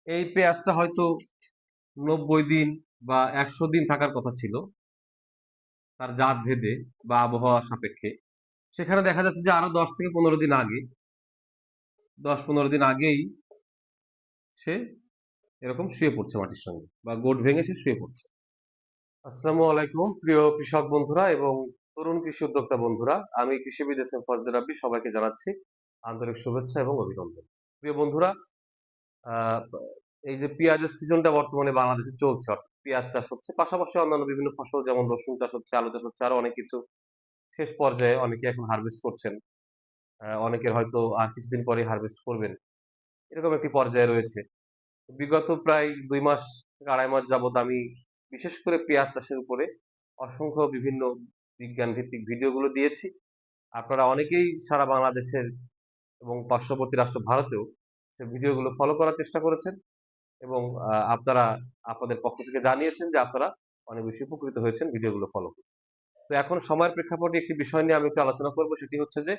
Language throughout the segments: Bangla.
এই পেঁয়াজটা হয়তো ৯০ দিন বা ১০০ দিন থাকার কথা ছিল তার জাত ভেদে বা আবহাওয়া সাপেক্ষে। সেখানে দেখা যাচ্ছে যে আরো ১০ থেকে ১৫ দিন আগে ১০-১৫ দিন আগেই সে এরকম শুয়ে পড়ছে মাটির সঙ্গে বা গোট ভেঙে সে শুয়ে পড়ছে। আসসালামু আলাইকুম প্রিয় কৃষক বন্ধুরা এবং তরুণ কৃষি উদ্যোক্তা বন্ধুরা। আমি কৃষিবিদ এস.এম. ফজলে রাব্বি সবাইকে জানাচ্ছি আন্তরিক শুভেচ্ছা এবং অভিনন্দন। প্রিয় বন্ধুরা, আ এই যে পেঁয়াজের সিজনটা বর্তমানে বাংলাদেশে চলছে, অর্থাৎ পেঁয়াজ চাষ হচ্ছে। পাশাপাশি অন্যান্য বিভিন্ন ফসল যেমন রসুন চাষ হচ্ছে, আলু চাষ হচ্ছে, আরো অনেক কিছু শেষ পর্যায়ে অনেকে এখন হারভেস্ট করছেন। অনেকের হয়তো আর কিছুদিন পরেই হারভেস্ট করবেন। এরকম একটি পর্যায়ে রয়েছে। বিগত প্রায় ২ মাস থেকে ২.৫ মাস যাবৎ আমি বিশেষ করে পেঁয়াজ চাষের উপরে অসংখ্য বিভিন্ন বিজ্ঞান ভিত্তিক ভিডিওগুলো দিয়েছি। আপনারা অনেকেই সারা বাংলাদেশের এবং পার্শ্ববর্তী রাষ্ট্র ভারতেও সে ভিডিওগুলো ফলো করার চেষ্টা করেছেন এবং আপনারা আপনাদের পক্ষ থেকে জানিয়েছেন যে আপনারা অনেক বেশি উপকৃত হয়েছেন ভিডিওগুলো ফলো করে। তো এখন সময়ের প্রেক্ষাপটে একটি বিষয় নিয়ে আমি একটু আলোচনা করব, সেটি হচ্ছে যে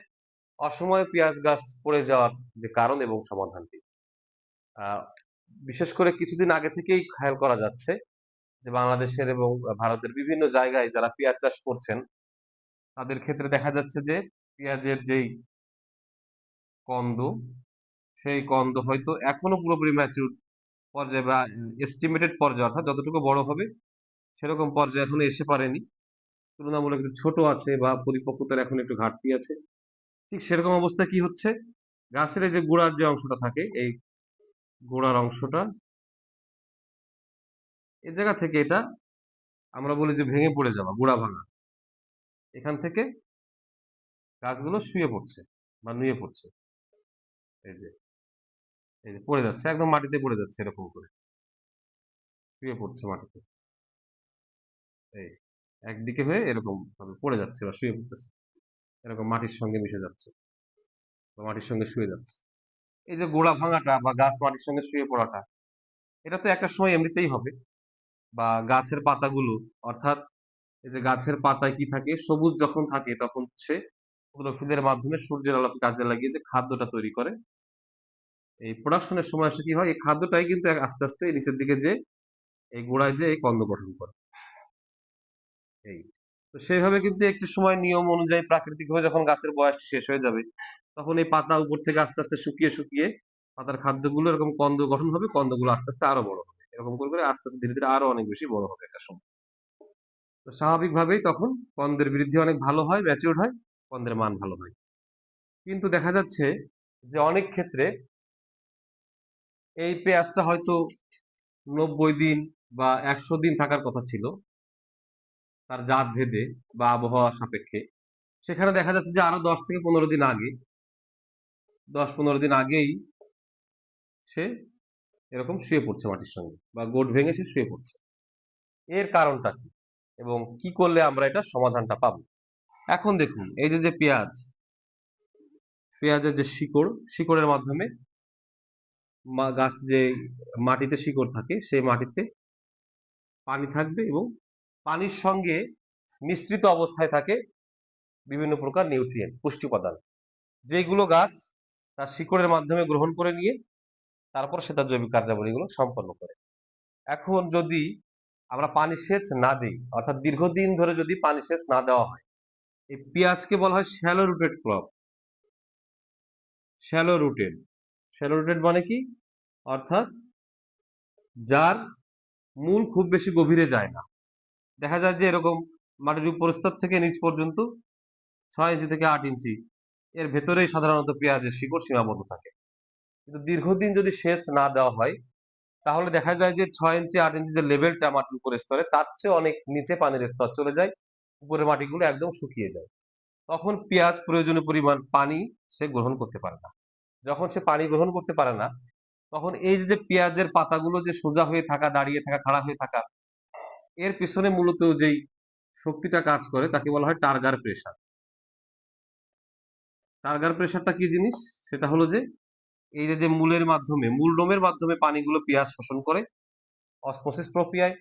অসময়ে পেঁয়াজ গাছ পড়ে যাওয়ার যে কারণ এবং সমাধানটি। আ বিশেষ করে কিছুদিন আগে থেকেই খেয়াল করা যাচ্ছে যে বাংলাদেশের এবং ভারতের বিভিন্ন জায়গায় যারা পেঁয়াজ চাষ করছেন, তাদের ক্ষেত্রে দেখা যাচ্ছে যে পেঁয়াজের যেই কন্দ, সেই কন্দ হয়তো এখনো পুরোপুরি ম্যাচিউর পর্যায়ে বা এস্টিমেটেড পর্যায়ে, অর্থাৎ যতটুকু বড় হবে সেরকম পর্যায়ে এখনো এসে পারেনি। তুলনামূলক একটু ছোট আছে বা পরিপক্কতার এখন একটু ঘাটতি আছে। ঠিক সেরকম অবস্থায় কি হচ্ছে? গাছের এই যে গোড়ার যে অংশটা থাকে, এই গোড়ার অংশটা এ জায়গা থেকে এটা আমরা বলি যে ভেঙে পড়ে যাওয়া, গোড়া ভাঙা। এখান থেকে গাছগুলো শুয়ে পড়ছে বা নুয়ে পড়ছে। এই যে, এই যে পড়ে যাচ্ছে, একদম মাটিতে পড়ে যাচ্ছে এরকম করে। শুয়ে পড়ছে মাটিতে। এই একদিকে হয়ে এরকম ভাবে পড়ে যাচ্ছে বা শুয়ে পড়তেছে। এরকম মাটির সঙ্গে মিশে যাচ্ছে বা মাটির সঙ্গে শুয়ে যাচ্ছে। এই যে গোড়া ভাঙাটা বা গাছ মাটির সঙ্গে শুয়ে পড়াটা, এটা তো একটা সময় এমনিতেই হবে। বা গাছের পাতাগুলো, অর্থাৎ এই যে গাছের পাতায় কি থাকে, সবুজ যখন থাকে তখন সে ক্লোরোফিলের মাধ্যমে সূর্যের আলোকে কাজে লাগিয়ে যে খাদ্যটা তৈরি করে, এই প্রোডাকশনের সময় আসে কি হয়, এই খাদ্যটাই কিন্তু আস্তে আস্তে নিচের দিকে যে এই গোড়ায় যে এই কন্দ গঠন করে। এই তো সেইভাবে কিন্তু একটু সময় নিয়ম অনুযায়ী প্রাকৃতিকভাবে যখন গাছের বয়সটা শেষ হয়ে যাবে, তখন এই পাতা উপর থেকে আস্তে আস্তে শুকিয়ে শুকিয়ে পাতার খাদ্যগুলো এরকম কন্দ গঠন হবে, কন্দগুলো আস্তে আস্তে আরো বড় হবে, এরকম করে করে আস্তে আস্তে ধীরে ধীরে আরো অনেক বেশি বড় হবে একটা সময়। তো স্বাভাবিকভাবেই তখন কন্দের বৃদ্ধি অনেক ভালো হয়, ম্যাচিউরড হয়, কন্দের মান ভালো হয়। কিন্তু দেখা যাচ্ছে যে অনেক ক্ষেত্রে এই পেঁয়াজটা হয়তো ৯০ দিন বা ১০০ দিন থাকার কথা ছিল তার জাত ভেদে বা আবহাওয়া সাপেক্ষে। সেখানে দেখা যাচ্ছে যে আরো ১০ থেকে ১৫ দিন আগে ১০-১৫ দিন আগেই সে এরকম শুয়ে পড়ছে মাটির সঙ্গে বা গোট ভেঙে সে শুয়ে পড়ছে। এর কারণটা কি? এবং কি করলে আমরা এটার সমাধানটা পাবো? এখন দেখুন, এই যে পেঁয়াজ, পেঁয়াজের যে শিকড়, শিকড়ের মাধ্যমে গাছ যে মাটিতে শিকড় থাকে, সেই মাটিতে পানি থাকবে এবং পানির সঙ্গে মিশ্রিত অবস্থায় থাকে বিভিন্ন প্রকার নিউট্রিয়েন্ট, পুষ্টি উপাদান, যেগুলো গাছ তার শিকড়ের মাধ্যমে গ্রহণ করে নিয়ে তারপর সে তার জৈবিক কার্যাবলীগুলো সম্পন্ন করে। এখন যদি আমরা পানি সেচ না দিই, অর্থাৎ দীর্ঘদিন ধরে যদি পানি সেচ না দেওয়া হয়, এই পেঁয়াজকে বলা হয় shallow rooted crop. Shallow rooted, shallow rooted মানে কি? অর্থাৎ যার মূল খুব বেশি গভীরে যায় না। দেখা যায় যে এরকম মাটির উপরস্তর থেকে নিচ পর্যন্ত ৬ ইঞ্চি থেকে ৮ ইঞ্চি এর ভেতরেই সাধারণত পেঁয়াজের শিকড় সীমাবদ্ধ থাকে। কিন্তু দীর্ঘদিন যদি সেচ না দেওয়া হয়, তাহলে দেখা যায় যে ৬ ইঞ্চি ৮ ইঞ্চি যে লেভেলটা মাটির উপরের স্তরে, তার চেয়ে অনেক নিচে পানির স্তর চলে যায়। উপরের মাটিগুলো একদম শুকিয়ে যায়। তখন পেঁয়াজ প্রয়োজনীয় পরিমাণ পানি সে গ্রহণ করতে পারে না। যখন সে পানি গ্রহণ করতে পারে না, তখন এই যে পেঁয়াজের পাতাগুলো যে সোজা হয়ে থাকা, দাঁড়িয়ে থাকা, খাড়া হয়ে থাকা, এর পেছনে মূলত যেই শক্তিটা কাজ করে তাকে বলা হয় টার্গার প্রেসার। টার্গার প্রেসারটা কি জিনিস? সেটা হলো যে এই যে মূলের মাধ্যমে, মূল লোমের মাধ্যমে পানিগুলো পেঁয়াজ শোষণ করে অসমোসিস প্রক্রিয়ায়,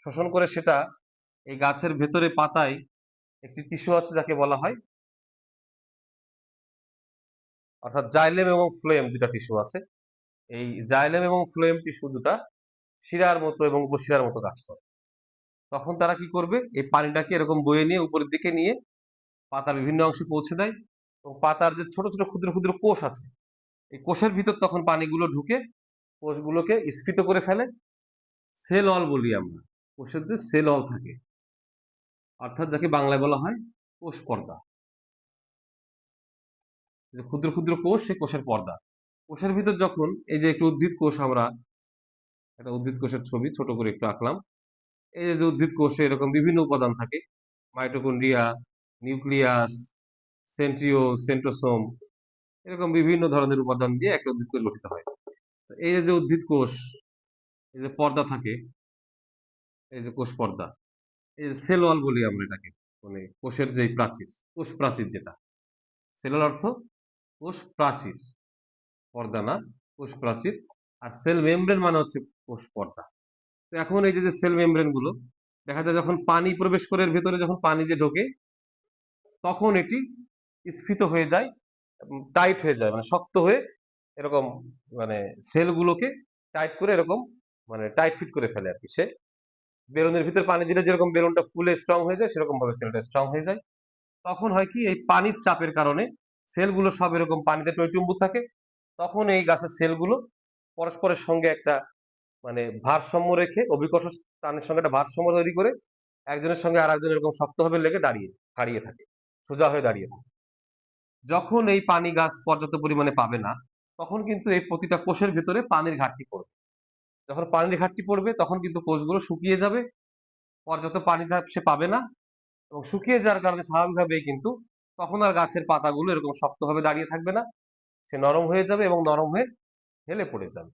শোষণ করে সেটা এই গাছের ভেতরে পাতায় একটি টিস্যু আছে যাকে বলা হয়, অর্থাৎ জাইলেম এবং ফ্লোয়েম, দুটা টিস্যু আছে। এই জাইলেম এবং ফ্লোয়েম টিস্যু দুটা শিরার মতো এবং উপশিরার মতো কাজ করে। তখন তারা কি করবে, এই পানিটাকে এরকম বয়ে নিয়ে উপরের দিকে নিয়ে পাতার বিভিন্ন অংশে পৌঁছে দেয় এবং পাতার যে ছোট ছোট ক্ষুদ্র ক্ষুদ্র কোষ আছে, এই কোষের ভিতর তখন পানিগুলো ঢুকে কোষগুলোকে স্ফীত করে ফেলে। সেল অল বলি আমরা, কোষের যে সেল অল থাকে, অর্থাৎ যাকে বাংলায় বলা হয় কোষ পর্দা। যে ক্ষুদ্র ক্ষুদ্র কোষ, সেই কোষের পর্দা। কোষের ভিতর যখন এই যে একটু উদ্ভিদ কোষ, আমরা একটা উদ্ভিদ কোষের ছবি ছোট করে একটু আঁকলাম। এই যে উদ্ভিদ কোষে এরকম বিভিন্ন উপাদান থাকে, মাইটোকন্ড্রিয়া, নিউক্লিয়াস, সেন্ট্রিওল, সেন্ট্রোসোম, এরকম বিভিন্ন ধরনের উপাদান দিয়ে একটা উদ্ভিদ কোষ গঠিত হয়। এই যে উদ্ভিদ কোষ, এই যে পর্দা থাকে, এই যে কোষ পর্দা, এই যে সেল ওয়াল বলি আমরা এটাকে, মানে কোষের যে প্রাচীর, কোষ প্রাচীর যেটা। সেল ওয়াল অর্থ কোষ প্রাচীর, পর্দা না, কোষ প্রাচীর। আর সেল মেমব্রেন মানে হচ্ছে কোষ পর্দা। তো এখন এই যে সেল মেমব্রেন গুলো দেখা যায় যখন পানি প্রবেশ করে এর ভেতরে, যখন পানি যে ঢোকে তখন এটি স্ফীত হয়ে যায়, টাইট হয়ে যায়, মানে শক্ত হয়ে এরকম, মানে সেলগুলোকে টাইট করে এরকম, মানে টাইট ফিট করে ফেলে আর কি। সে বেলুনের ভিতর পানি দিলে যেরকম বেলুনটা ফুলে স্ট্রং হয়ে যায়, সেরকম ভাবে সেলটা স্ট্রং হয়ে যায়। তখন হয় কি, এই পানির চাপের কারণে সেলগুলো সব এরকম পানিতে টইটুম্বুর থাকে। তখন এই গাছের সেলগুলো পরস্পরের সঙ্গে একটা, মানে ভারসাম্য রেখে, অভিকর্ষ টানের সঙ্গে একটা ভারসাম্য তৈরি করে একজনের সঙ্গে আর একজন এরকম শক্তভাবে লেগে দাঁড়িয়ে থাকে, সোজা হয়ে দাঁড়িয়ে থাকে। যখন এই পানি গাছ পর্যাপ্ত পরিমাণে পাবে না, তখন কিন্তু এই প্রতিটা কোষের ভেতরে পানির ঘাটতি পড়বে। যখন পানির ঘাটতি পড়বে তখন কিন্তু কোষগুলো শুকিয়ে যাবে, পর্যাপ্ত পানি সে পাবে না, এবং শুকিয়ে যাওয়ার কারণে স্বাভাবিকভাবেই কিন্তু তখন আর গাছের পাতাগুলো এরকম শক্তভাবে দাঁড়িয়ে থাকবে না, সে নরম হয়ে যাবে এবং নরম হয়ে হেলে পড়ে যাবে।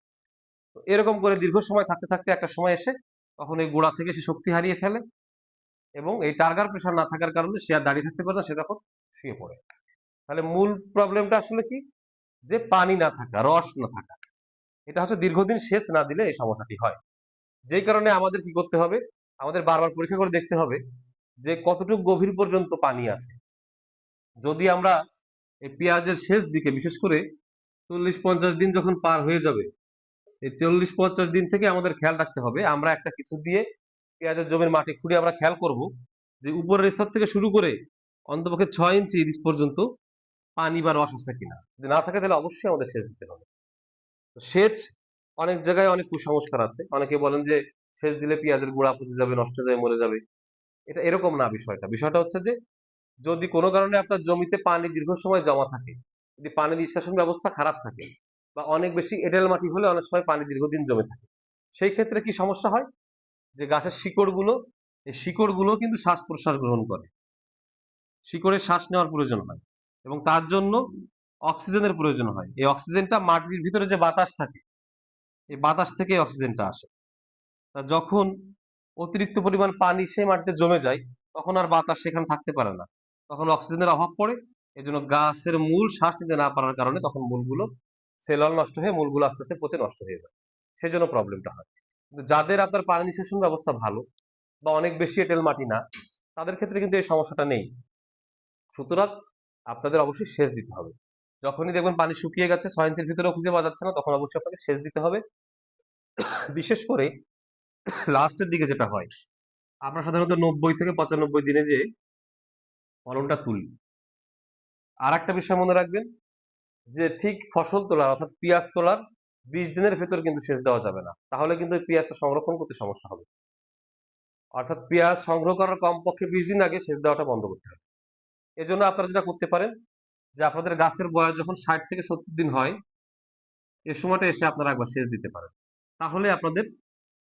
তো এরকম করে দীর্ঘ সময় থাকতে থাকতে একটা সময় এসে তখন এই গোড়া থেকে সে শক্তি হারিয়ে ফেলে, এবং এই টার্গার প্রেশার না থাকার কারণে সে আর দাঁড়িয়ে থাকতে পারে না, সে তখন শুয়ে পড়ে। তাহলে মূল প্রবলেমটা আসলে কি, যে পানি না থাকা, রস না থাকা। এটা হচ্ছে দীর্ঘদিন সেচ না দিলে এই সমস্যাটি হয়। যেই কারণে আমাদের কি করতে হবে, আমাদের বারবার পরীক্ষা করে দেখতে হবে যে কতটুকু গভীর পর্যন্ত পানি আছে। যদি আমরা এই পেঁয়াজের শেষ দিকে, বিশেষ করে 40-50 দিন যখন পার হয়ে যাবে, এই 40-50 দিন থেকে আমাদের খেয়াল রাখতে হবে, আমরা একটা কিছু দিয়ে পেঁয়াজের জমির মাটি খুঁড়ে আমরা খেয়াল করব যে উপরের স্তর থেকে শুরু করে অন্তপক্ষে 6 ইঞ্চি নিচ পর্যন্ত পানি বা রস আছে কিনা। যদি না থাকে তাহলে অবশ্যই আমাদের সেচ দিতে হবে। সেচ অনেক জায়গায় অনেক কুসংস্কার আছে। অনেকে বলেন যে সেচ দিলে পেঁয়াজের গোড়া পচে যাবে, নষ্ট হয়ে যাবে, মরে যাবে। এটা এরকম না বিষয়টা। বিষয়টা হচ্ছে যে যদি কোনো কারণে আপনার জমিতে পানি দীর্ঘ সময় জমা থাকে, যদি পানি নিষ্কাশন ব্যবস্থা খারাপ থাকে, বা অনেক বেশি এঁটেল মাটি হলে অনেক সময় পানি দীর্ঘদিন জমে থাকে, সেই ক্ষেত্রে কি সমস্যা হয়, যে গাছের শিকড়গুলো, এই শিকড়গুলো কিন্তু শ্বাস প্রশ্বাস গ্রহণ করে, শিকড়ের শ্বাস নেওয়ার প্রয়োজন হয়, এবং তার জন্য অক্সিজেনের প্রয়োজন হয়। এই অক্সিজেনটা মাটির ভিতরে যে বাতাস থাকে, এই বাতাস থেকে অক্সিজেনটা আসে। তা যখন অতিরিক্ত পরিমাণ পানি সেই মাটিতে জমে যায়, তখন আর বাতাস সেখানে থাকতে পারে না, তখন অক্সিজেনের অভাব পড়ে। এই জন্য গাছের মূল শ্বাস নিতে না পারার কারণে তখন মূলগুলো, সেলল নষ্ট হয়ে মূলগুলো আস্তে আস্তে পচে নষ্ট হয়ে যায়। সেই জন্য প্রবলেমটা হয়। কিন্তু যাদের আপনার পানি নিষ্কাশন ব্যবস্থা ভালো, বা অনেক বেশি এঁটেল মাটি না, তাদের ক্ষেত্রে কিন্তু এই সমস্যাটা নেই। সুতরাং আপনাদের অবশ্যই সেচ দিতে হবে। যখনই দেখবেন পানি শুকিয়ে গেছে, 6 ইঞ্চির ভিতরেও খুঁজে পাওয়া যাচ্ছে না, তখন অবশ্যই আপনাকে সেচ দিতে হবে। বিশেষ করে লাস্টের দিকে যেটা হয়, আমরা সাধারণত 90 থেকে 95 দিনে যে ফলনটা তুলি। আর একটা বিষয় মনে রাখবেন, যে ঠিক ফসল তোলার, অর্থাৎ পেঁয়াজ তোলার 20 দিনের ভেতর কিন্তু সেচ দেওয়া যাবে না, তাহলে কিন্তু ওই পেঁয়াজটা সংরক্ষণ করতে সমস্যা হবে। অর্থাৎ পেঁয়াজ সংগ্রহ করার কমপক্ষে 20 দিন আগে সেচ দেওয়াটা বন্ধ করতে হবে। এজন্য আপনারা যেটা করতে পারেন, যে আপনাদের গাছের বয়স যখন 60 থেকে 70 দিন হয়, এ সময়টা এসে আপনারা একবার সেচ দিতে পারেন। তাহলে আপনাদের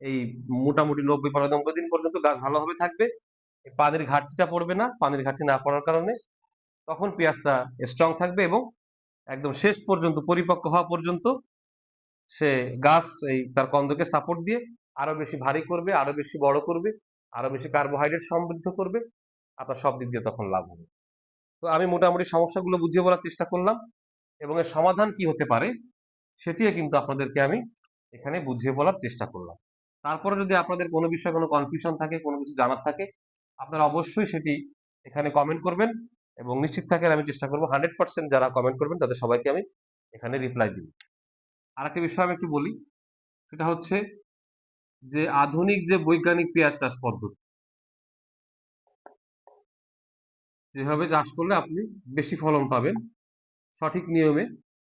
এই মোটামুটি 90-95 দিন পর্যন্ত গাছ ভালোভাবে থাকবে, পানির ঘাটতিটা পড়বে না। পানির ঘাটতি না পড়ার কারণে তখন পেঁয়াজটা স্ট্রং থাকবে, এবং একদম শেষ পর্যন্ত, পরিপক্ক হওয়া পর্যন্ত সে গাছ এই তার কন্দকে সাপোর্ট দিয়ে আরো বেশি ভারী করবে, আরো বেশি বড় করবে, আরো বেশি কার্বোহাইড্রেট সমৃদ্ধ করবে। আপনার সব দিক দিয়ে তখন লাভ হবে। তো আমি মোটামুটি সমস্যাগুলো বুঝিয়ে বলার চেষ্টা করলাম, এবং এর সমাধান কি হতে পারে সেটিও কিন্তু আপনাদেরকে আমি এখানে বুঝিয়ে বলার চেষ্টা করলাম। তারপরে যদি আপনাদের কোনো বিষয়ে কোনো কনফিউশন থাকে, কোনো কিছু জানার থাকে, আপনারা অবশ্যই সেটি এখানে কমেন্ট করবেন, এবং নিশ্চিত থাকেন আমি চেষ্টা করবো 100% যারা কমেন্ট করবেন তাদের সবাইকে আমি এখানে রিপ্লাই দিব। আরেকটা বিষয় আমি একটু বলি, সেটা হচ্ছে যে আধুনিক যে বৈজ্ঞানিক পেঁয়াজ চাষ পদ্ধতি, যেভাবে চাষ করলে আপনি বেশি ফলন পাবেন, সঠিক নিয়মে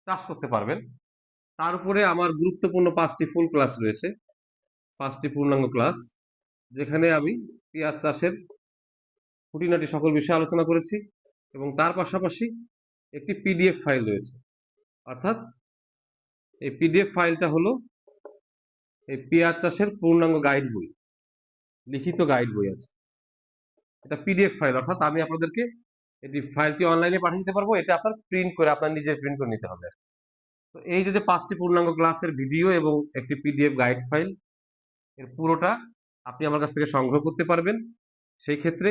চাষ করতে পারবেন, তার উপরে আমার গুরুত্বপূর্ণ 5টি ফুল ক্লাস রয়েছে, 5টি পূর্ণাঙ্গ ক্লাস, যেখানে আমি পেঁয়াজ চাষের খুঁটিনাটি সকল বিষয়ে আলোচনা করেছি এবং তার পাশাপাশি একটি পিডিএফ ফাইল রয়েছে। অর্থাৎ এই পিডিএফ ফাইলটা হলো এই পেঁয়াজ চাষের পূর্ণাঙ্গ গাইড বই, লিখিত গাইড বই আছে। এটা পিডিএফ ফাইল, অর্থাৎ আমি আপনাদেরকে এটি ফাইলটি অনলাইনে পাঠিয়ে দিতে পারবো। এটা আপনার প্রিন্ট করে আপনার নিজের প্রিন্ট করে নিতে হবে। তো এই যে 5টি পূর্ণাঙ্গ ক্লাসের ভিডিও এবং একটি পিডিএফ গাইড ফাইল, এর পুরোটা আপনি আমার কাছ থেকে সংগ্রহ করতে পারবেন। সেই ক্ষেত্রে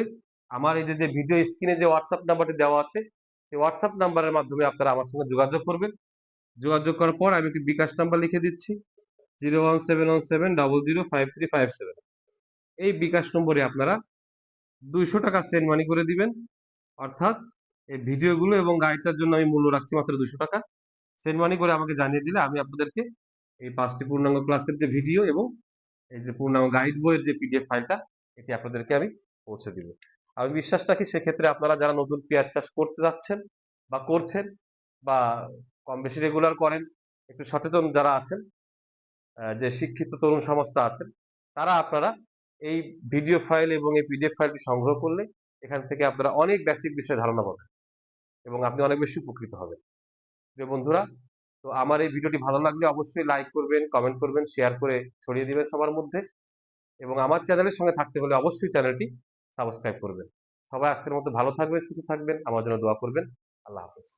আমার এই যে ভিডিও স্ক্রিনে যে হোয়াটসঅ্যাপ নাম্বারটি দেওয়া আছে, সেই হোয়াটসঅ্যাপ নাম্বারের মাধ্যমে আপনারা আমার সঙ্গে যোগাযোগ করবেন। যোগাযোগ করার পর আমি একটি বিকাশ নাম্বার লিখে দিচ্ছি, 01717005357। এই বিকাশ নম্বরে আপনারা 200 টাকা সেন্ড মানি করে দিবেন। অর্থাৎ এই ভিডিওগুলো এবং গাইডটার জন্য আমি মূল্য রাখছি মাত্র 200 টাকা। সেন্ড মানি করে আমাকে জানিয়ে দিলে আমি আপনাদেরকে এই 5টি পূর্ণাঙ্গ ক্লাসের যে ভিডিও এবং এই যে পূর্ণাঙ্গ গাইড বইয়ের যে পিডিএফ ফাইলটা, এটি আপনাদেরকে আমি পৌঁছে দিব। আমি বিশ্বাস রাখি সেক্ষেত্রে আপনারা যারা নতুন পেঁয়াজ চাষ করতে যাচ্ছেন বা করছেন, বা কম বেশি রেগুলার করেন, একটু সচেতন যারা আছেন, যে শিক্ষিত তরুণ সমাজটা আছেন, তারা আপনারা এই ভিডিও ফাইল এবং এই পিডিএফ ফাইলটি সংগ্রহ করলে এখান থেকে আপনারা অনেক বেসিক বিষয়ে ধারণা পাবেন এবং আপনি অনেক বেশি উপকৃত হবেন। প্রিয় বন্ধুরা, তো আমার এই ভিডিওটি ভালো লাগলে অবশ্যই লাইক করবেন, কমেন্ট করবেন, শেয়ার করে ছড়িয়ে দিবেন সবার মধ্যে, এবং আমার চ্যানেলের সঙ্গে থাকতে হলে অবশ্যই চ্যানেলটি সাবস্ক্রাইব করবেন। সবাই আজকের মতো ভালো থাকবেন, সুস্থ থাকবেন, আমার জন্য দোয়া করবেন। আল্লাহ হাফেজ।